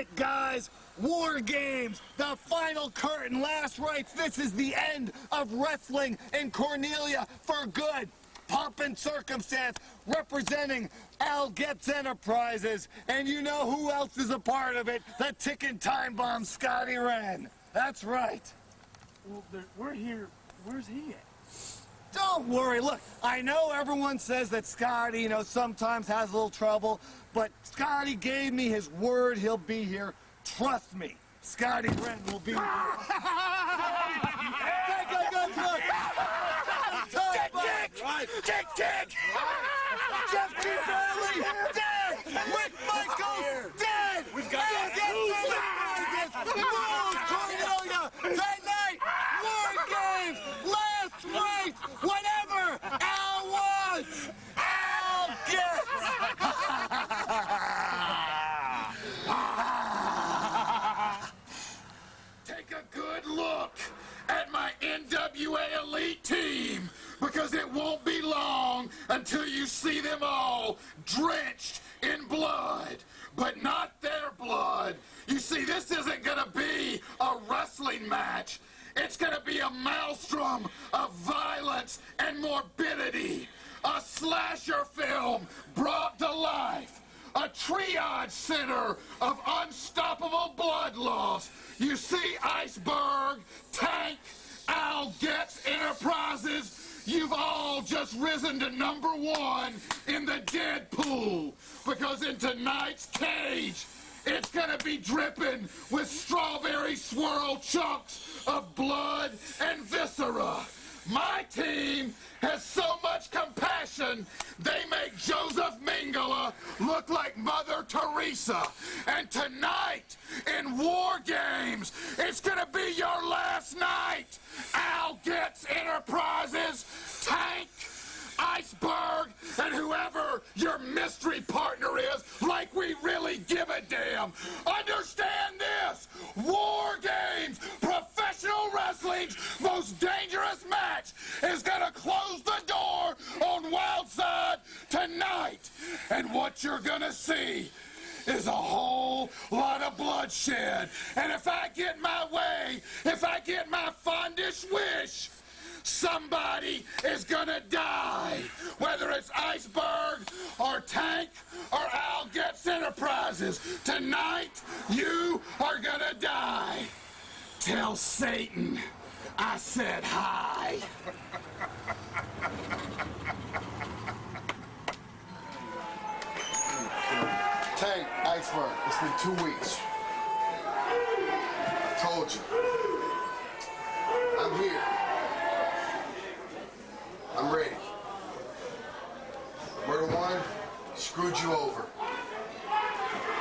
it, guys. War Games, the final curtain, last rites. This is the end of wrestling in Cornelia for good. Pomp and circumstance, representing Getz Enterprises. And you know who else is a part of it? The ticking time bomb, Scottie Wrenn. That's right. Well, we're here. Where's he at? Don't worry. Look, I know everyone says that Scottie, sometimes has a little trouble, but Scottie gave me his word he'll be here. Trust me, Scottie Wrenn will be here. Take a good look. Tick, tick. Jeff T. Bailey, dead. Rick Mikael, dead. We've got Cornelia, tonight, War Games, last race, whatever Al wants, Al gets. Take a good look at my NWA Elite team, because it won't be long until you see them all drenched in blood, but not their blood. You see, this isn't gonna be a wrestling match. It's gonna be a maelstrom of violence and morbidity, a slasher film brought to life, a triage center of unstoppable blood loss. You see, Iceberg, Tank, Getz Enterprises, you've all just risen to #1 in the dead pool, because in tonight's cage, it's gonna be dripping with strawberry swirl chunks of blood and viscera. My team has so much compassion, they make Joseph Mengele look like Mother Teresa. And tonight, in War Games, it's gonna be your last night. Getz Enterprises, Tank, Iceberg, and whoever your mystery partner is, like we really give a damn. Understand this, War Games, professional wrestling's most dangerous match, is gonna close the door on Wildside tonight. And what you're gonna see is a whole lot of bloodshed. And if I get my way, if I get my fondest wish, somebody is gonna die. Whether it's Iceberg or Tank or Getz Enterprises, tonight you are gonna die. Tell Satan I said hi. Tank, Iceberg, it's been 2 weeks. I told you. I'm here. I'm ready. Murder One screwed you over.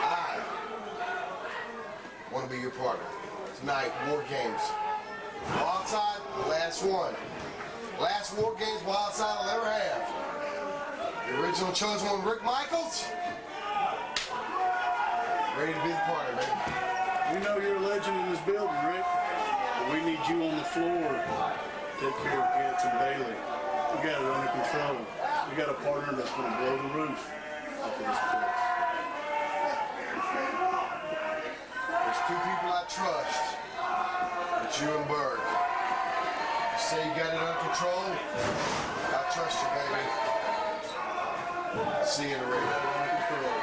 I want to be your partner. Tonight, War Games. Wildside, last one. Last War Games Wildside I'll ever have. The original chosen one, Rick Michaels. Ready to be the partner, baby. We know you're a legend in this building, Rick. But we need you on the floor. Take care of Getz and Bailey. We got it under control. We got a partner that's going to blow the roof off of this place. There's 2 people I trust. It's you and Berg. You say you got it under control? I trust you, baby. See you in the ring. Under control.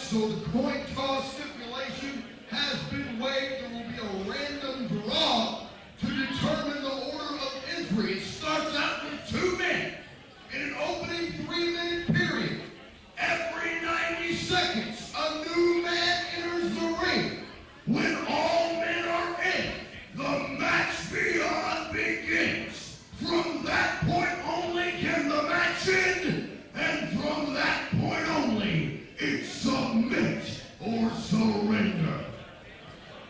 So the coin toss stipulation has been waived. There will be a random draw to determine the order of entry. It starts out with 2 men in an opening 3-minute period. Every 90 seconds, a new man enters the ring. When all men are in, the match beyond begins. From that point only can the match end, and from that point only, it's submit or surrender.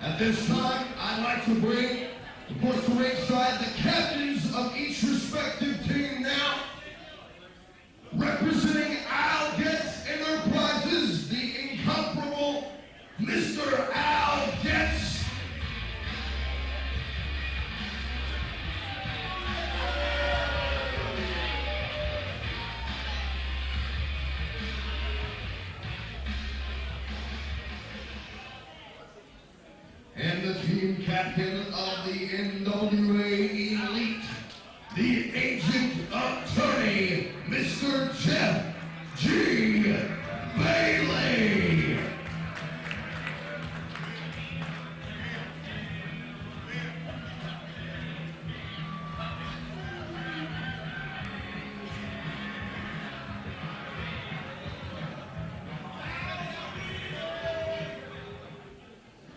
At this time, I'd like to bring, of course, to ringside the captains of each respective team now. Representing Getz Enterprises. team captain of the NWA Elite, the agent attorney, Mr. Jeff G. Bailey.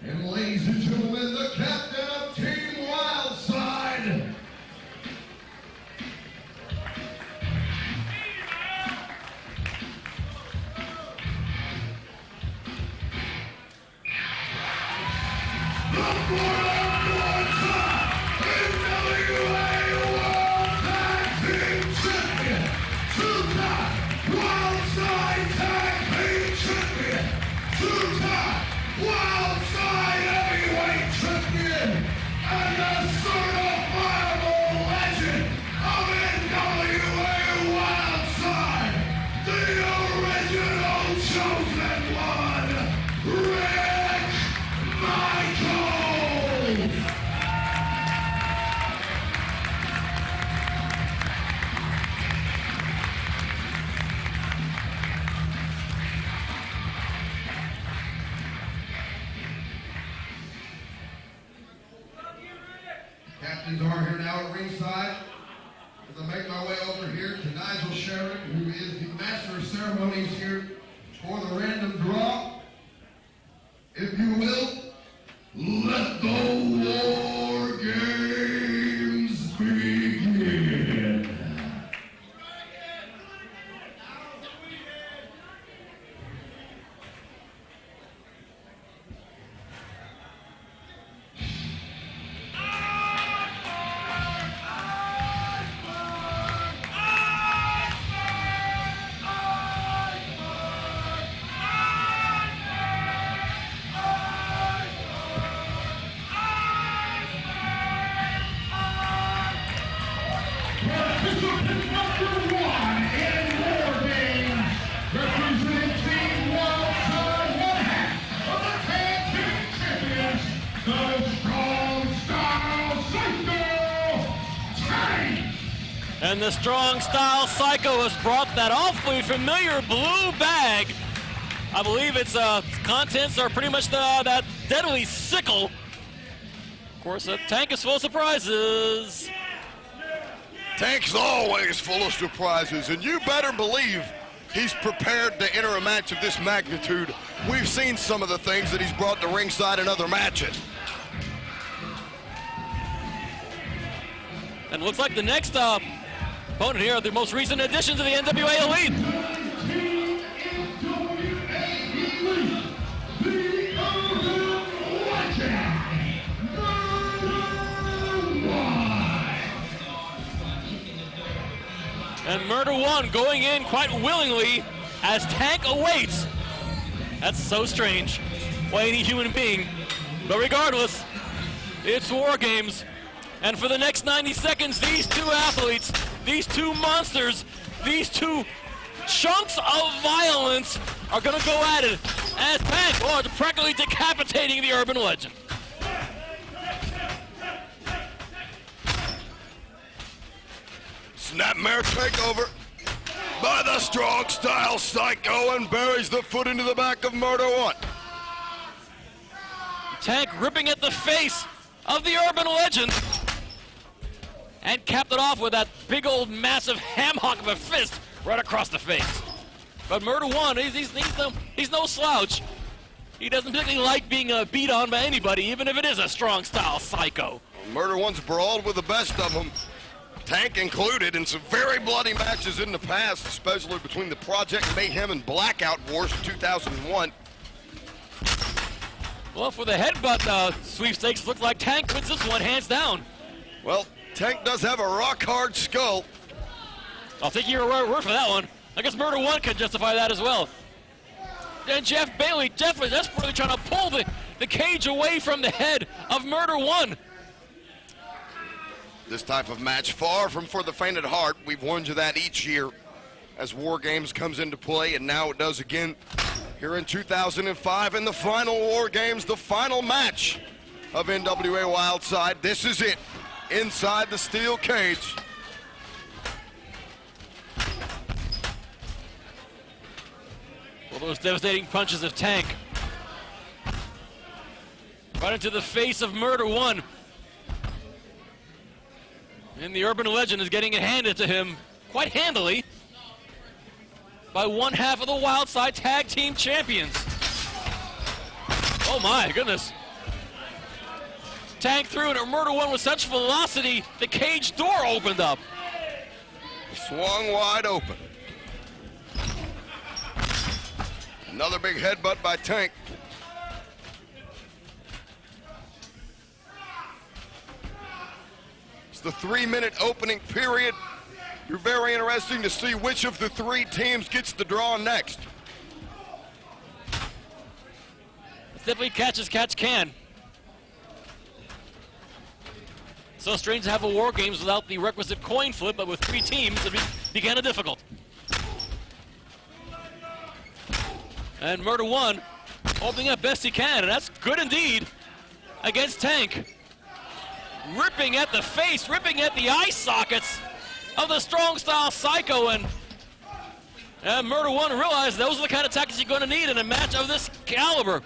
And ladies and gentlemen, the captain of Team Wildside, captains are here now at ringside. As I make my way over here to Nigel Sheridan, who is the master of ceremonies here for the random draw. If you will, let the War Games begin. And the Strong Style Psycho has brought that awfully familiar blue bag. I believe its contents are pretty much that deadly sickle. Of course, the tank is full of surprises. Tank's always full of surprises, and you better believe he's prepared to enter a match of this magnitude. We've seen some of the things that he's brought to ringside in other matches. And looks like the next opponent here are the most recent addition to the NWA Elite. And Murder One going in quite willingly as Tank awaits. That's so strange. Why any human being. But regardless, it's War Games. And for the next 90 seconds, these two athletes, these two monsters, these two chunks of violence are gonna go at it as Tank is practically decapitating the urban legend. Snapmare takeover by the Strong Style Psycho and buries the foot into the back of Murder One. Tank ripping at the face of the urban legend and capped it off with that big old massive ham hock of a fist right across the face. But Murder One, he's no slouch. He doesn't particularly like being beat on by anybody, even if it is a Strong Style Psycho. Murder One's brawled with the best of them, Tank included, in some very bloody matches in the past, especially between the Project Mayhem and Blackout Wars of 2001. Well, for the headbutt sweepstakes, looks like Tank wins this one hands down. Well, Tank does have a rock-hard skull. I'll take your word for that one. I guess Murder One could justify that as well. And Jeff Bailey definitely desperately trying to pull the cage away from the head of Murder One. This type of match, far from for the faint at heart. We've warned you that each year as War Games comes into play, and now it does again here in 2005 in the final War Games, the final match of NWA Wildside. This is it, inside the steel cage. Well, those devastating punches of Tank. Right into the face of Murder One. And the urban legend is getting it handed to him quite handily by one half of the Wildside Tag Team Champions. Oh my goodness. Tank threw into Murder One with such velocity, the cage door opened up. Swung wide open. Another big headbutt by Tank. It's the 3-minute opening period. You're very interesting to see which of the three teams gets the draw next. It's definitely catch as catch can. So strange to have a War Games without the requisite coin flip, but with three teams, it be kind of difficult. And Murder One opening up best he can, and that's good indeed against Tank. Ripping at the face, ripping at the eye sockets of the strong style Psycho, and Murder One realized those are the kind of tactics you're going to need in a match of this caliber.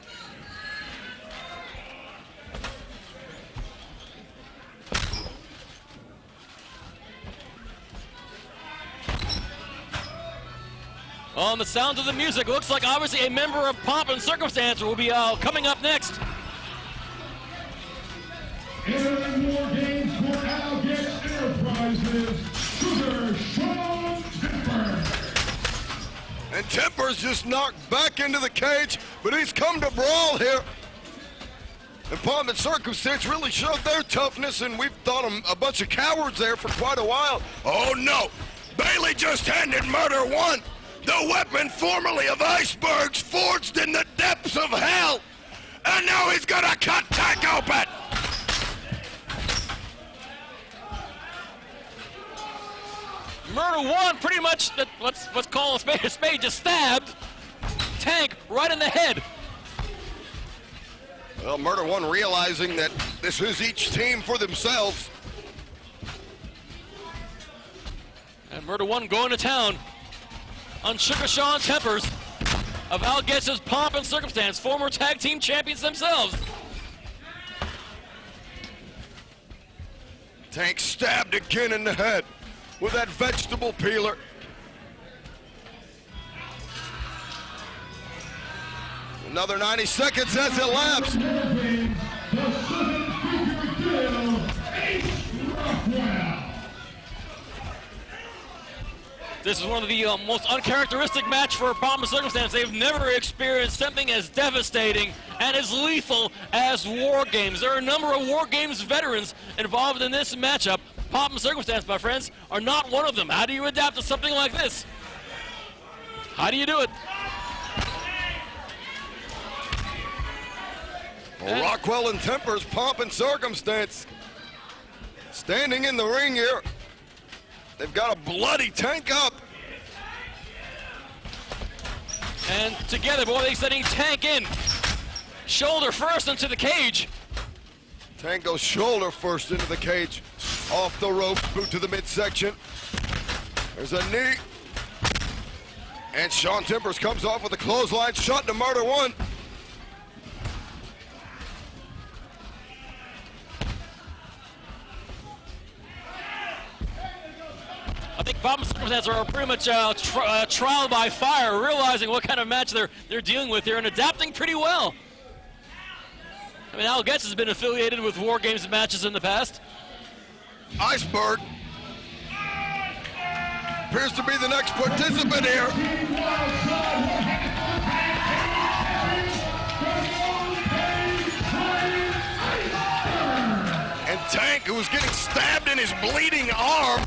On the sound of the music, looks like obviously a member of Pomp and Circumstance will be coming up next. In War Games for Getz Enterprises, Sugar Shawn Temper. And Temper's just knocked back into the cage, but he's come to brawl here. And Pomp and Circumstance really showed their toughness, and we've thought them a bunch of cowards there for quite a while. Oh no, Bailey just handed Murder One the weapon formerly of Icebergs, forged in the depths of hell. And now he's gonna cut Tank open. Murder One pretty much, let's call a spade, just stabbed Tank right in the head. Well, Murder One realizing that this is each team for themselves. And Murder One going to town on Sugar Shawn Tempers of Al Getz's Pomp and Circumstance, former tag team champions themselves. Tank stabbed again in the head with that vegetable peeler. Another 90 seconds has elapsed. This is one of the most uncharacteristic match for Pomp and Circumstance. They've never experienced something as devastating and as lethal as War Games. There are a number of War Games veterans involved in this matchup. Pomp and Circumstance, my friends, are not one of them. How do you adapt to something like this? How do you do it? Well, Rockwell and Tempers, Pomp and Circumstance, standing in the ring here. They've got a bloody Tank up. And together, boy, they're setting Tank in. Shoulder first into the cage. Tank goes shoulder first into the cage. Off the ropes, boot to the midsection. There's a knee. And Shawn Tempers comes off with a clothesline shot to Murder One. I think Pomp and Circumstance are pretty much trial by fire, realizing what kind of match they're dealing with here and adapting pretty well. I mean, Al Getz has been affiliated with War Games matches in the past. Iceberg appears to be the next participant here. And Tank, who was getting stabbed in his bleeding arm,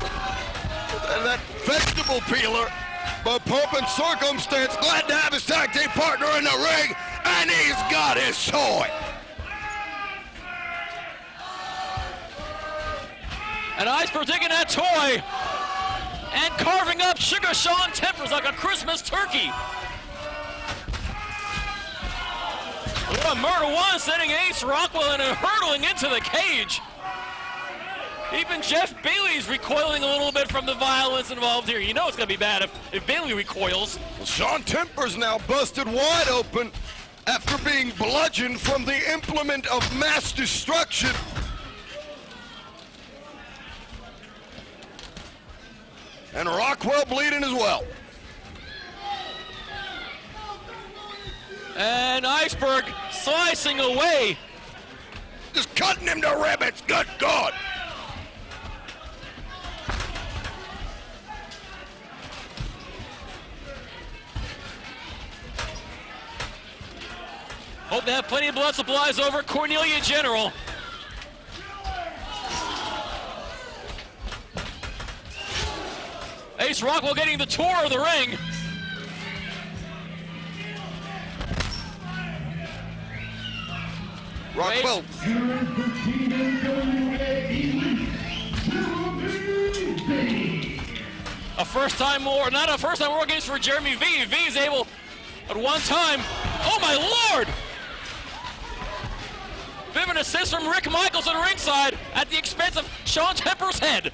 and that vegetable peeler, but Pomp and Circumstance glad to have his tag team partner in the ring, and he's got his toy. And Iceberg taking that toy and carving up Sugar Shawn Tempers like a Christmas turkey. What a Murder One sending Ace Rockwell and hurtling into the cage. Even Jeff Bailey's recoiling a little bit from the violence involved here. You know it's going to be bad if Bailey recoils. Well, Shawn Temper's now busted wide open after being bludgeoned from the implement of mass destruction. And Rockwell bleeding as well. And Iceberg slicing away. Just cutting him to ribbons, good God. Hope they have plenty of blood supplies over at Cornelia General. Ace Rockwell getting the tour of the ring. Rockwell. A first time war, not a first time war games for Jeremy V. V is able at one time. Oh my Lord! Bit of an assist from Rick Michaels on ringside at the expense of Shawn Temper's head.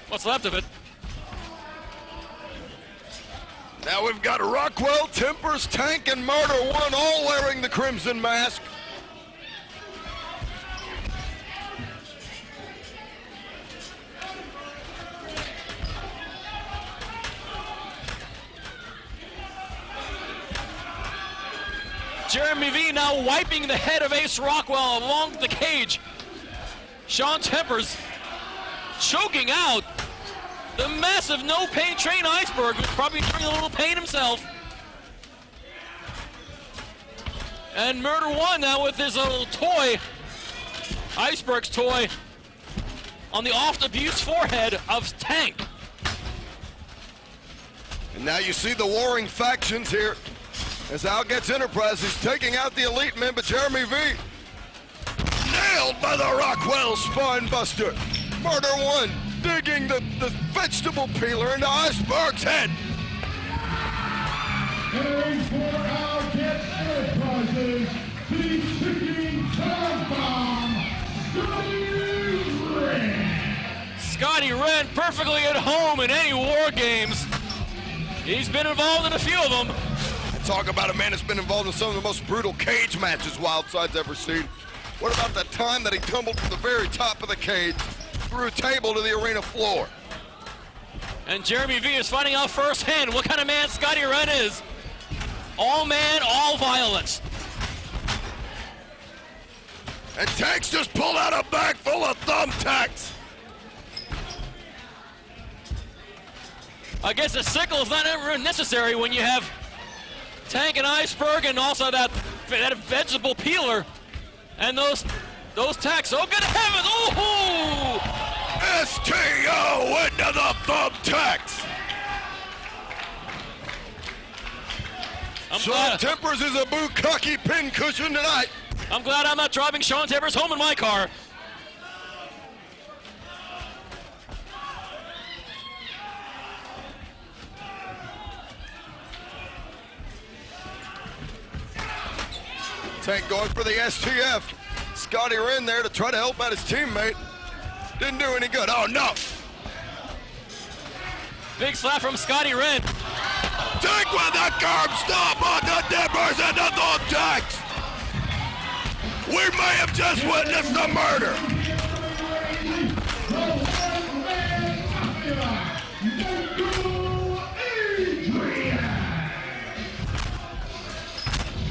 What's left of it? Now we've got Rockwell, Tempers, Tank, and Murder One all wearing the crimson mask. Jeremy V now wiping the head of Ace Rockwell along the cage. Shawn Tempers choking out the massive no-pain train Iceberg, who's probably feeling a little pain himself. And Murder One now with his little toy, Iceberg's toy, on the oft-abused forehead of Tank. And now you see the warring factions here as Getz Enterprises taking out the elite men, but Jeremy V nailed by the Rockwell spine buster. Murder One digging the vegetable peeler into Iceberg's head. And for our Getz Enterprises, the ticking time bomb, Scottie Wrenn. Scottie Wrenn perfectly at home in any war games. He's been involved in a few of them. Talk about a man that's been involved in some of the most brutal cage matches Wildside's ever seen. What about the time that he tumbled from the very top of the cage, threw a table to the arena floor? And Jeremy V is finding out firsthand what kind of man Scottie Wrenn is. All man, all violence. And Tank's just pulled out a bag full of thumbtacks. I guess a sickle is not ever necessary when you have Tank and Iceberg and also that vegetable peeler and those tacks. Oh, good heavens! Oh! STO into the thumbtacks. Shawn Tempers is a bukkake pincushion tonight. I'm glad I'm not driving Shawn Tempers home in my car. Tank going for the STF. Scottie Wrenn there to try to help out his teammate. Didn't do any good. Oh, no. Big slap from Scottie Wrenn. Tank with the curb stop on the Tempers and the thumbtacks. We may have just witnessed a murder.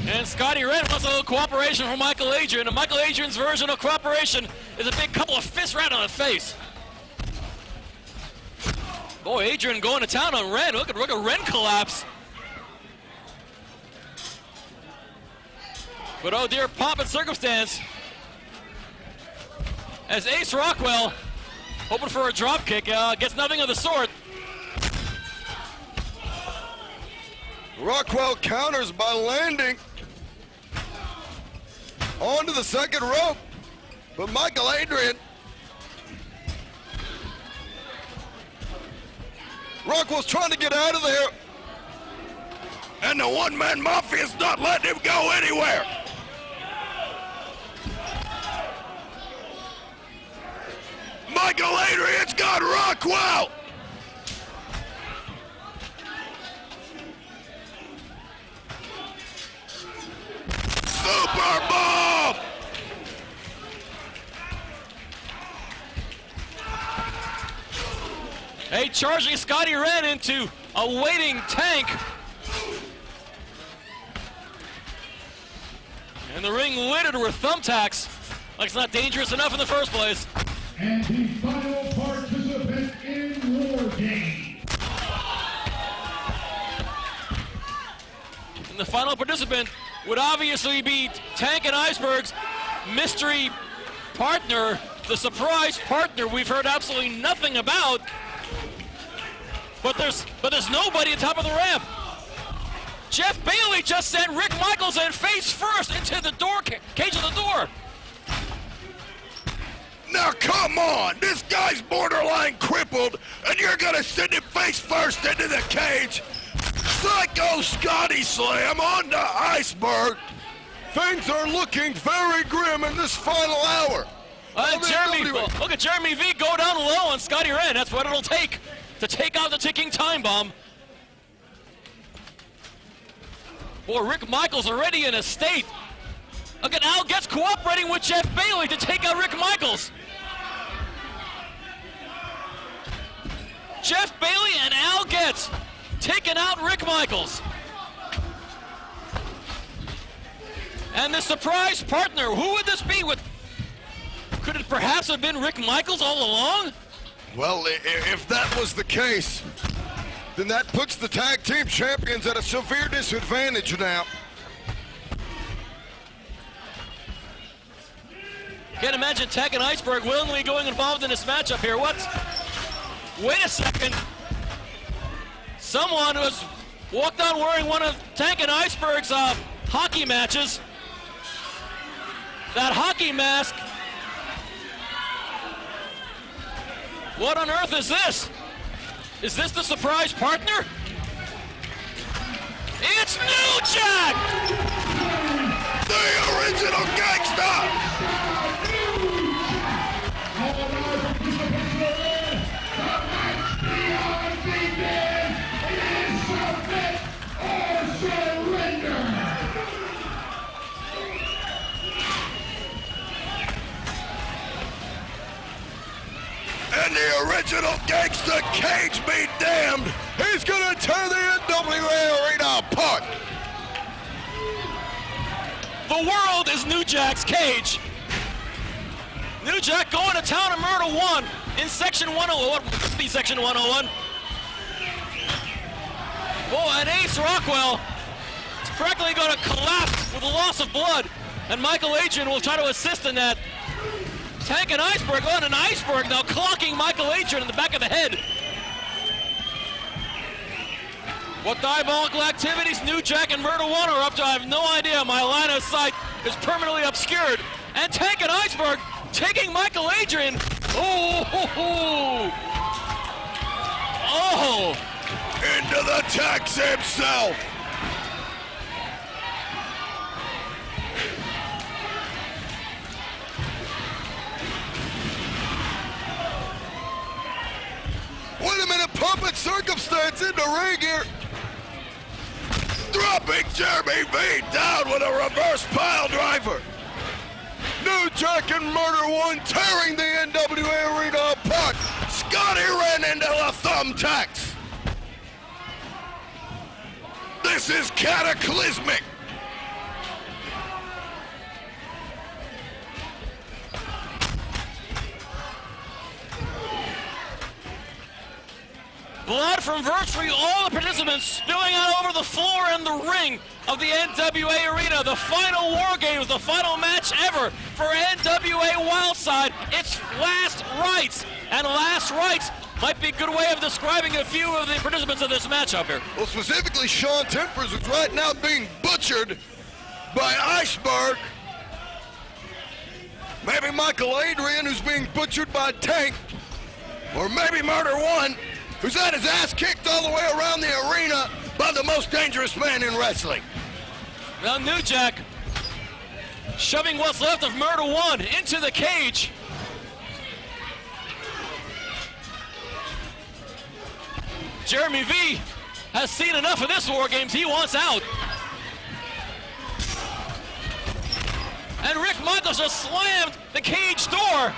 And Scottie Wrenn wants a little cooperation from Mikael Adyran. And Mikael Adyran's version of cooperation is a big couple of fists right on the face. Boy, Adyran going to town on Wrenn. Look at Wrenn collapse. But oh dear, pomp and circumstance. As Ace Rockwell, hoping for a drop kick, gets nothing of the sort. Rockwell counters by landing onto the second rope, but Mikael Adyran. Rockwell's trying to get out of there, and the one-man mafia's not letting him go anywhere. Mikael Adyran's got Rockwell. Super bomb. A charging Scottie Wrenn into a waiting Tank. And the ring littered with thumbtacks. Like it's not dangerous enough in the first place. And the final participant in War Games. And the final participant would obviously be Tank and Iceberg's mystery partner, the surprise partner we've heard absolutely nothing about. But there's nobody at the top of the ramp. Jeff Bailey just sent Rick Michaels in face first into the door cage of the door. Now come on, this guy's borderline crippled, and you're gonna send him face first into the cage. Psycho Scottie slam onto Iceberg. Things are looking very grim in this final hour. Look at Jeremy V go down low on Scottie Wrenn. That's what it'll take to take out the ticking time bomb. Boy, Rick Michaels already in a state. Look at Al Getz cooperating with Jeff Bailey to take out Rick Michaels. Jeff Bailey and Al Getz taking out Rick Michaels. And the surprise partner, who would this be? Could it perhaps have been Rick Michaels all along? Well, if that was the case, then that puts the tag team champions at a severe disadvantage now. Can't imagine Tank and Iceberg willingly going involved in this matchup here. What? Wait a second. Someone was walked on wearing one of Tank and Iceberg's hockey matches. That hockey mask. What on earth is this? Is this the surprise partner? It's New Jack! The original gangsta! And the original gangsta cage be damned, he's gonna tear the NWA Arena apart. The world is New Jack's cage. New Jack going to town on Murder 1 in Section 101. What must be Section 101? Oh, and Ace Rockwell is practically going to collapse with a loss of blood. And Mikael Adyran will try to assist in that. Tank and Iceberg on an Iceberg now clocking Mikael Adyran in the back of the head. What diabolical activities New Jack and Murder 1 are up to, I have no idea. My line of sight is permanently obscured. And Tank and Iceberg taking Mikael Adyran. Oh! Into the Tex himself. Wait a minute, pumping circumstance in the ring here. Dropping Jeremy V down with a reverse pile driver. New Jack and Murder 1 tearing the NWA Arena apart. Scottie ran into the thumbtacks. This is cataclysmic. Blood from virtually all the participants spilling out over the floor and the ring of the NWA Arena. The final War Games, the final match ever for NWA Wildside. It's Last Rites. And Last Rites might be a good way of describing a few of the participants of this matchup here. Well, specifically Shawn Tempers, who's right now being butchered by Iceberg. Maybe Mikael Adyran, who's being butchered by Tank. Or maybe Murder 1, who's had his ass kicked all the way around the arena by the most dangerous man in wrestling. Now New Jack shoving what's left of Murder 1 into the cage. Jeremy V has seen enough of this War Games. He wants out. And Rick Michaels just slammed the cage door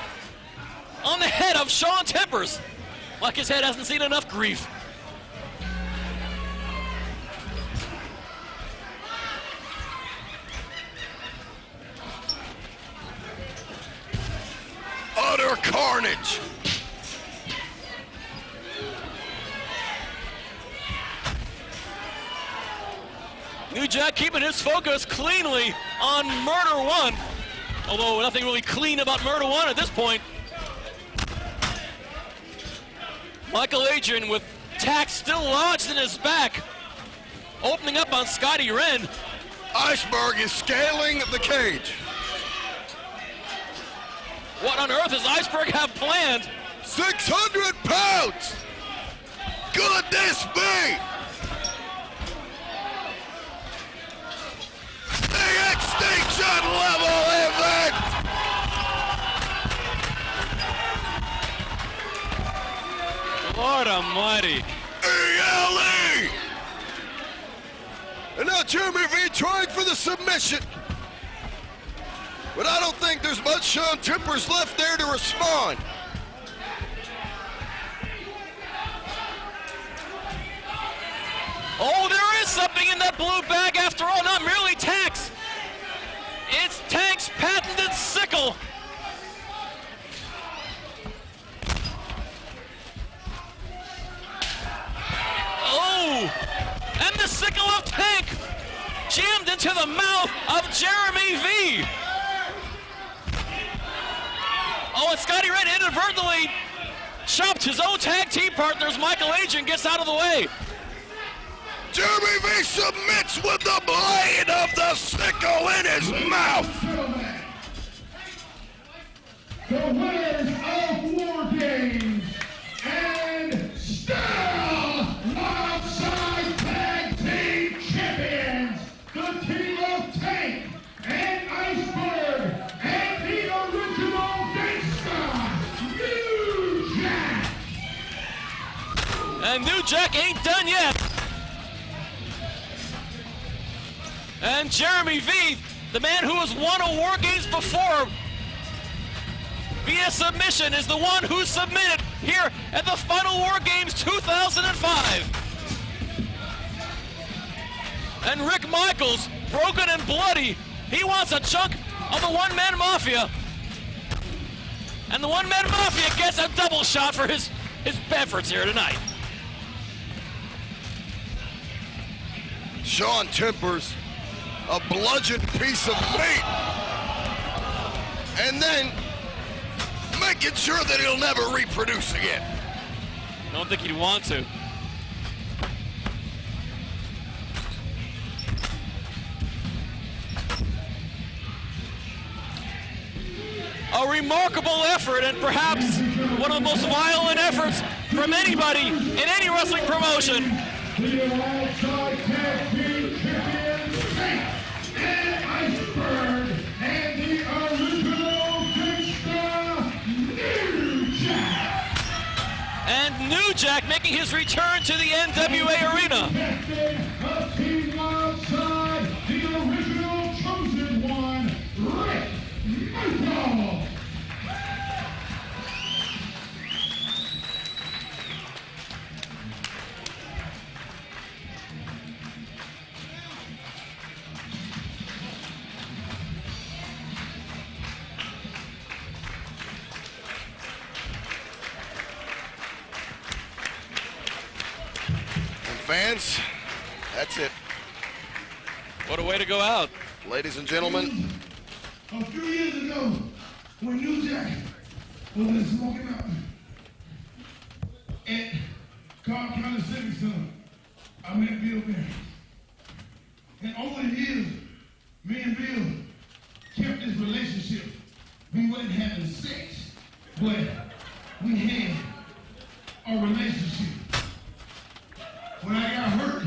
on the head of Shawn Timbers. Like his head hasn't seen enough grief. Utter carnage. New Jack keeping his focus cleanly on Murder One, although nothing really clean about Murder One at this point. Michael Adyran with tack still lodged in his back, opening up on Scottie Wrenn. Iceberg is scaling the cage. What on earth does Iceberg have planned? 600 pounds! Could this be? The extinction level event! Lord almighty. ELE! And now Jeremy V trying for the submission. But I don't think there's much Shawn Timbers left there to respond. Oh, there is something in that blue bag after all, not merely tacks. It's Tank's patented sickle. Oh, and the sickle of Tank jammed into the mouth of Jeremy V. Oh, and Scottie Wrenn inadvertently chopped his own tag team partners. Michael Adyran gets out of the way. Jeremy V submits with the blade of the sickle in his mouth. The winners of War Games and still Wildside Tag Team Champions, the team of Tank and Iceberg and the original gangsta, New Jack. And New Jack ain't done yet. And Jeremy V, the man who has won a War Games before via submission, is the one who submitted here at the Final War Games 2005. And Rick Michaels, broken and bloody, he wants a chunk of the One-Man Mafia. And the One-Man Mafia gets a double shot for his efforts here tonight. Shawn Timbers, a bludgeoned piece of meat, and then making sure that he'll never reproduce again. I don't think he'd want to. A remarkable effort, and perhaps one of the most violent efforts from anybody in any wrestling promotion. The Wildside Tag Team Champions, Tank and Iceberg, and the original gangsta, New Jack. And New Jack making his return to the NWA arena. Captain of Team Wildside, the original chosen one, Rick Mikael. Fans, that's it. What a way to go out. Ladies and gentlemen, A few years ago, when New Jack was in Smoky Mountain at Cobb County Civic Center, I met Bill Behrens. And over the years, me and Bill kept this relationship. We wasn't having sex, but we had a relationship. When I got hurt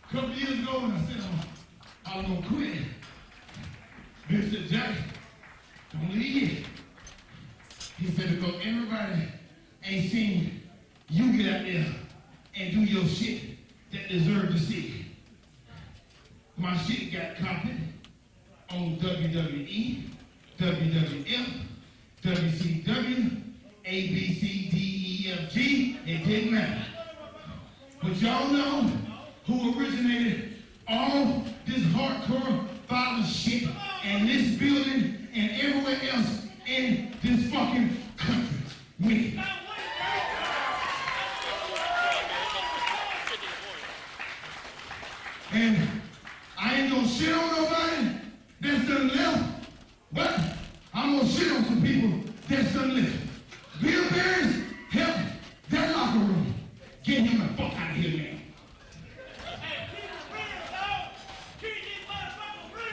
a couple years ago, and I said, I was gonna quit. Bill said, Jack, don't leave yet. He said, because everybody ain't seen you get out there and do your shit that deserve to see. My shit got copied on WWE, WWF, WCW, ABCDEFG, it didn't matter. But y'all know who originated all this hardcore violent shit in this building and everywhere else in this fucking country. Me. And I ain't gonna shit on nobody that's done left, but I'm gonna shit on some people that's done left. Bill Behrens helped that locker room. Get him the fuck out of here, man.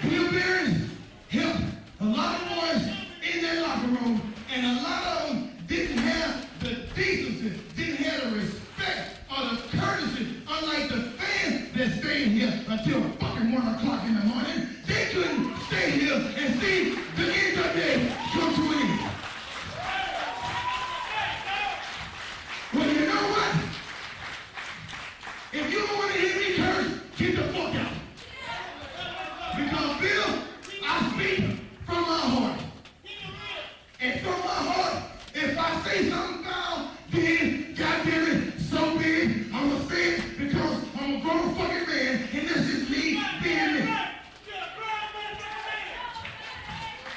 Bill Behrens helped a lot of boys in that locker room, and a lot of them didn't have the decency, didn't have the respect or the courtesy, unlike the fans that stayed here until fucking 1 o'clock in the morning. They couldn't stay here and see the NWA come to an end. Well, you know what? If you don't want to hear me curse, get the fuck out. Because, Bill, I speak from my heart. And from my heart, if I say something foul, then, goddamn it, so big, I'm going to say it because I'm a grown fucking man, and this is me being me.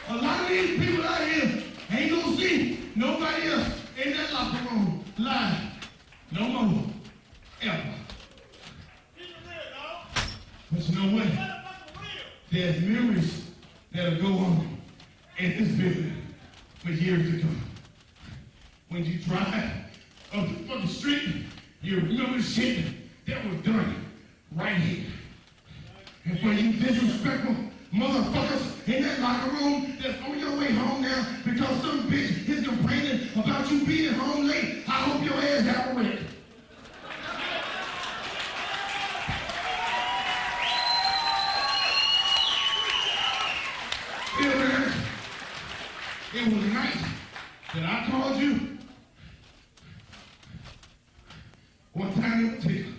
A lot of these people out here ain't going to see nobody else in that locker room live no more, ever. But you know what? There's memories that'll go on in this building for years to come. When you drive up the fucking street, you remember shit that was done right here. And for you disrespectful motherfuckers in that locker room that's on your way home now because some bitch is complaining about you being home late, I hope your ass have a wreck. It was nice that I called you one time in particular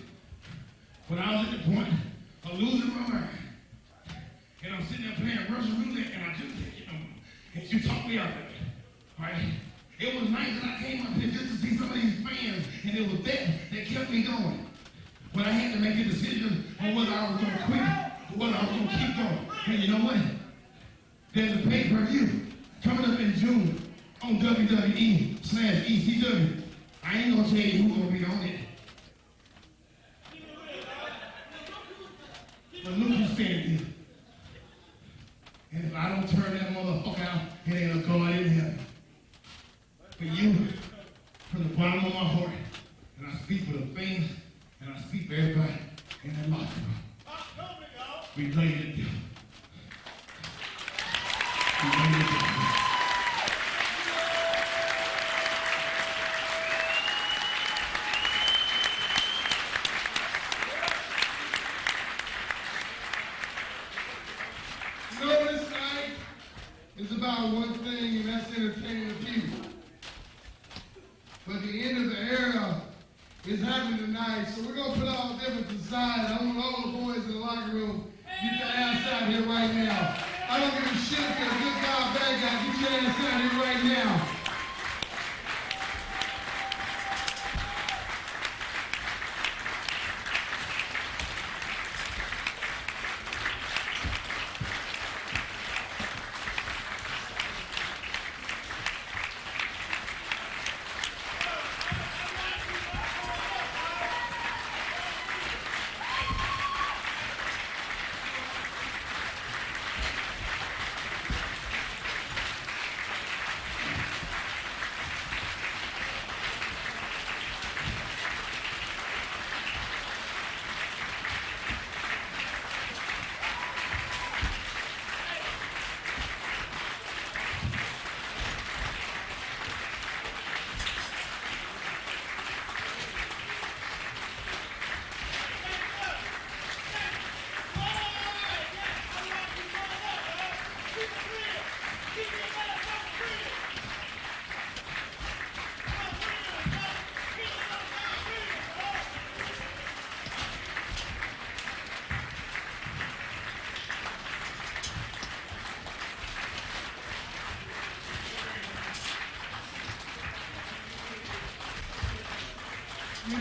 when I was at the point of losing my mind. And I'm sitting there playing Russian roulette and I couldn't take it no more. And you talked me out of it, right? It was nice that I came up here just to see some of these fans, and it was that kept me going. When I had to make a decision on whether I was going to quit or whether I was going to keep going. And you know what? There's a pay-per-view coming up in June on WWE/ECW. I ain't gonna tell you who's gonna be on it. But look who's standing here. And if I don't turn that motherfucker out, it ain't gonna go out in heaven. For you, from the bottom of my heart, and I speak for the fans, and I speak for everybody in that locker room. We lay it down. We lay it down. About one thing, and that's entertaining the people. But the end of the era is happening tonight, so we're going to put all difference aside. I want all the boys in the locker room, get your ass out here right now. I don't give a shit if you're a good guy or bad guy, get your ass out here right now.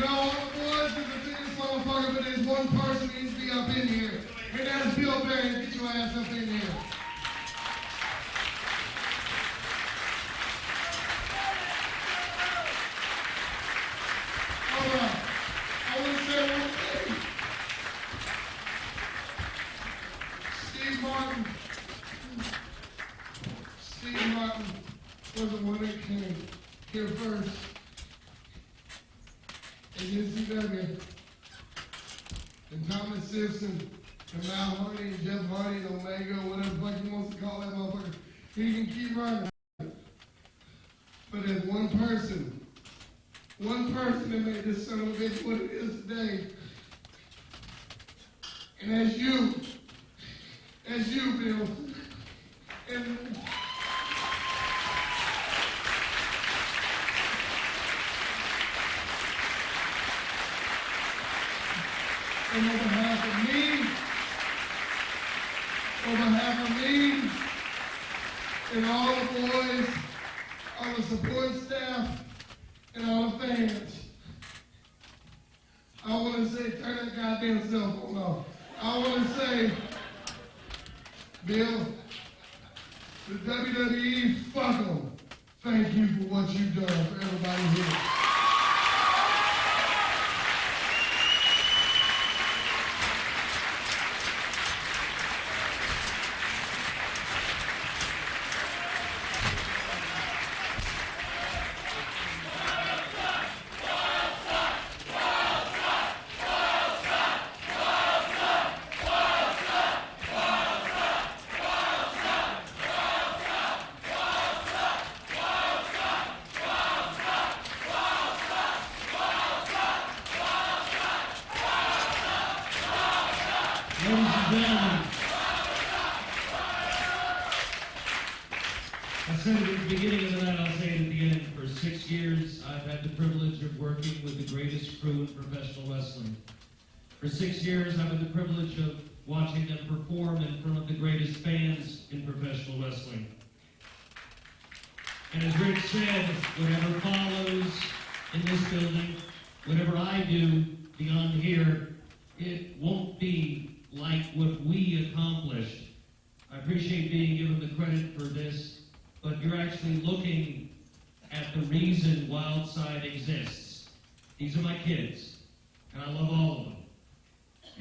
all the boys is the biggest motherfucker, but there's one person who needs to be up in here. And that's Bill Behrens. Get your ass up in here. All right. I want to say one thing. Steve Martin was the one that came here first. And NCW. And Thomas Simpson, and Mal Hardy, and Jeff Hardy, and Omega, whatever the fuck he wants to call that motherfucker. He can keep running. But there's one person that made this son of a bitch what it is today. And that's you, Bill. And on behalf of me, and all the boys, all the support staff, and all the fans, I want to say, turn that goddamn cell phone off. I want to say, Bill, the WWE, fuck them. Thank you for what you've done for everybody here. I said it at the beginning of the night, I'll say it at the end. For 6 years, I've had the privilege of working with the greatest crew in professional wrestling. For 6 years, I've had the privilege of watching them perform in front of the greatest fans in professional wrestling. And as Rick said, whatever follows in this building, whatever I do beyond here, it won't be like what we accomplished. I appreciate being given the credit for this, but you're actually looking at the reason Wildside exists. These are my kids, and I love all of them.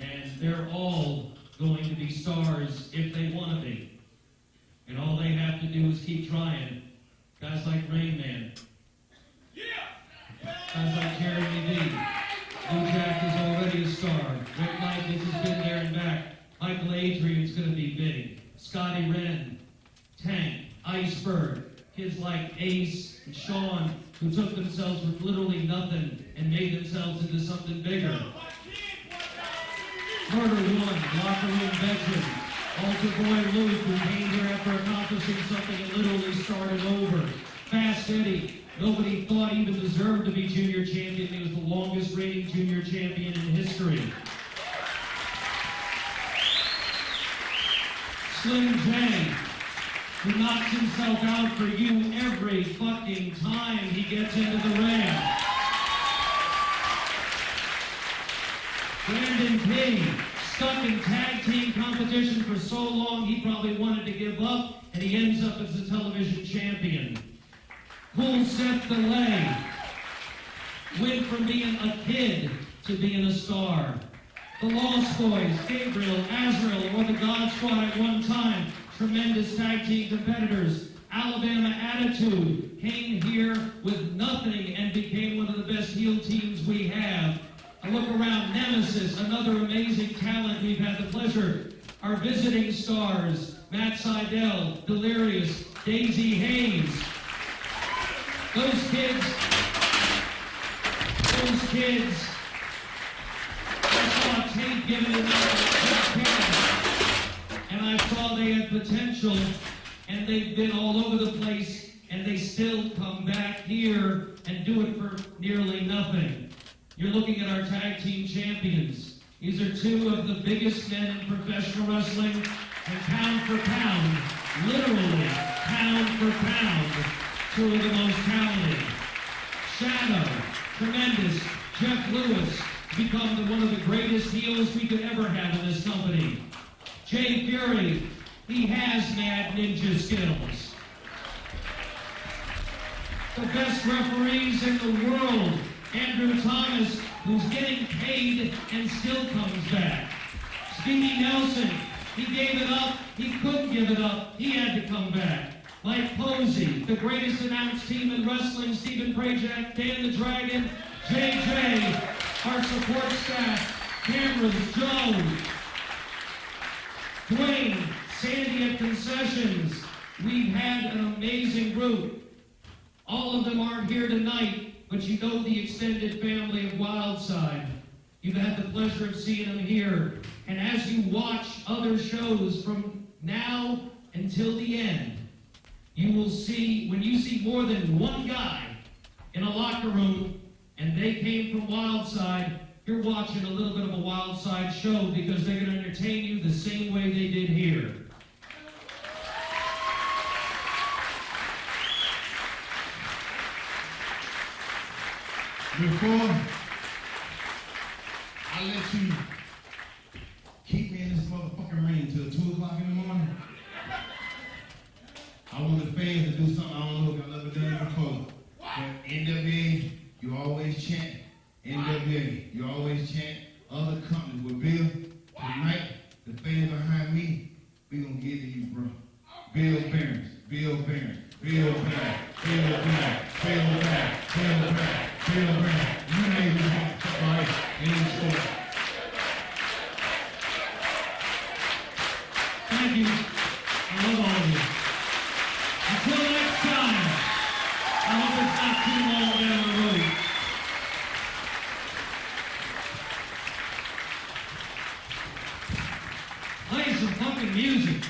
And they're all going to be stars if they want to be. And all they have to do is keep trying. Guys like Rain Man. Guys like Jeremy V. Blue Jack is already a star. Rick Michaels has been there and back. Michael Adyran's going to be big. Scottie, Wrenn, Tank, Iceberg, kids like Ace and Shawn, who took themselves with literally nothing and made themselves into something bigger. Murder One, locker room veteran. Altar Boy Luke, who came here after accomplishing something and literally started over. Fast Eddie, nobody thought he even deserved to be junior champion. He was the longest reigning junior champion in history. Slim J, who knocks himself out for you every fucking time he gets into the ring. Brandon P, stuck in tag team competition for so long he probably wanted to give up, and he ends up as the television champion. Cool Seth DeLay went from being a kid to being a star. The Lost Boys, Gabriel, Azrael, or the God Squad at one time, tremendous tag team competitors. Alabama Attitude came here with nothing and became one of the best heel teams we have. I look around, Nemesis, another amazing talent we've had the pleasure. Our visiting stars, Matt Seidel, Delirious, Daisy Hayes. Those kids, I saw tape given to me, and I saw they had potential, and they've been all over the place, and they still come back here and do it for nearly nothing. You're looking at our tag team champions. These are two of the biggest men in professional wrestling, and pound for pound, literally pound for pound, two of the most talented. Shadow, tremendous, Jeff Lewis become one of the greatest heels we could ever have in this company. Jay Fury, he has mad ninja skills. The best referees in the world, Andrew Thomas, who's getting paid and still comes back. Speedy Nelson, he gave it up, he couldn't give it up, he had to come back. Mike Posey, the greatest announced team in wrestling, Stephen Prajak, Dan the Dragon, JJ, our support staff, cameras, Joe, Dwayne, Sandy at concessions. We've had an amazing group. All of them aren't here tonight, but you know the extended family of Wildside. You've had the pleasure of seeing them here. And as you watch other shows from now until the end, you will see, when you see more than one guy in a locker room and they came from Wildside, you're watching a little bit of a Wildside show because they're going to entertain you the same way they did here. Before I let you keep me in this motherfucking ring till 2 o'clock in the morning, I want the fans to do something I don't know if I've ever done it before. But NWA, you always chant. NWA, you always chant. Other companies with Bill. Tonight, the fans behind me, we gonna give to you, bro. Bill Behrens, Bill Behrens, Bill Behrens, Bill Behrens, Bill Behrens, Bill Behrens, Bill Behrens. You name it, all right, in the store. Thank you. I love all of you. Until next time, I hope it's not too long down the road. Play some fucking music.